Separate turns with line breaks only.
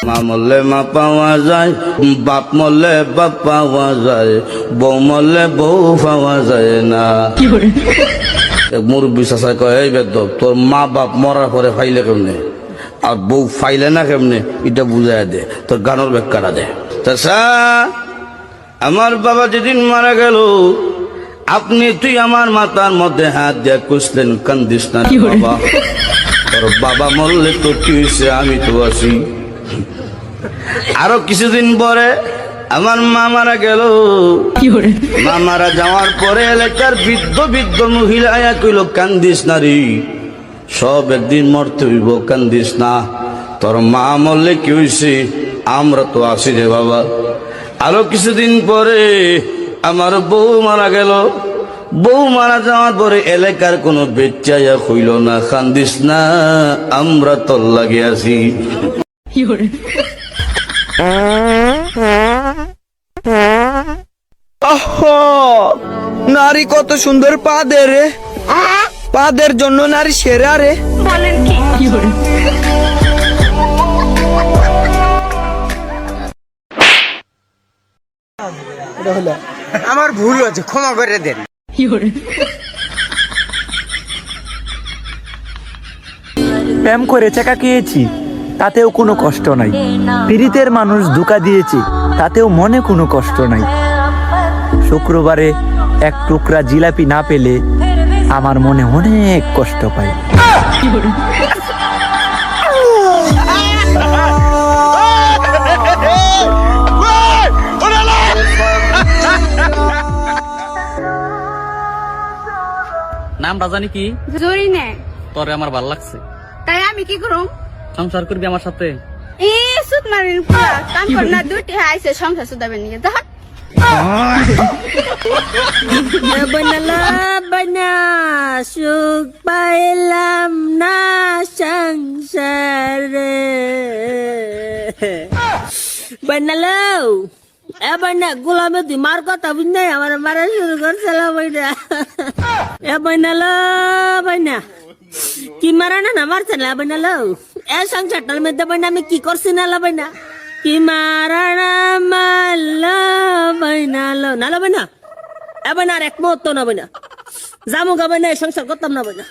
মা মরলে মা পাওয়া যায়, বাপ মরলে বাপ পাওয়া যায়, বউ মরলে বউ পাওয়া যায় না। মুরব্বী চাষা কয়, এই বেদব তোর মা বাপ মরার পরে ফাইলে কেমনে আর বউ ফাইলে না কেমনে, এটা বুঝাই দে, তোর গানের ব্যাখ্যাটা দে। চাষা, আমার বাবা যেদিন মারা গেল তুই আমার মাথার মধ্যে হাত দিয়ে কুসলেন, কান্দিস না বাবা, তোর বাবা মরলে তো কি হয়েছে, আমি তো আছি। আরো কিছুদিন পরে আমার মা মারা গেল। মা মারা যাওয়ার পরে এলাকার বৃদ্ধ বৃদ্ধ মহিলা আয়া কইল, কান্দিস না রে, সব একদিন মরতে হইব, কান্দিস না, তোর মা মরলে কি হয়েছে, আমরা তো আছি রে বাবা। আরো কিছুদিন পরে আমার বউ মারা গেল। বউ মারা যাওয়ার পরে এলাকার কোনো বেচাইয়া হইল না, কান্দিস না, আমরা তোর লাগে আছি।
নারী কত সুন্দর পাদের রে, পাদের জন্য নারী সেরা রে।
বলেন কি?
আমার ভুল হয়েছে, ক্ষমা করে দেন।
প্রেম করে চাকা খেয়েছি, তাতেও কোনো কষ্ট নাই। পীড়িতের মানুষ ধোঁকা দিয়েছে, তাতেও মনে কোনো কষ্ট নাই। শুক্রবারে এক টুকরা জিলাপি না পেলে আমার মনে অনেক কষ্ট পায়।
নামটা জানি কি?
জরি নে।
তোরে আমার ভাল লাগছে,
তাই আমি কি করুম?
সংসার করবি আমার সাথে?
সুদ মারিন পুরা কাম কর না, দুটি আইছে সংসার সুদাবেন নিয়ে যা। বনা সুখ পাইলাম না সংসারে বানালো। এবার না গোলামে তুই মার কথা বুঝ আমার মারা শুরু করছিল বইটা। এ বানালো বানা কি মারা না মারছে না বানালো। এ সংসারটার মধ্যে বানা আমি কি করছি না লাবাইনা, কি মারা না মারলো বানালো না লাবাইনা। এবার আর এক মুহূর্ত না বানা, জামু গাবাই না, সংসার করতাম না বানা।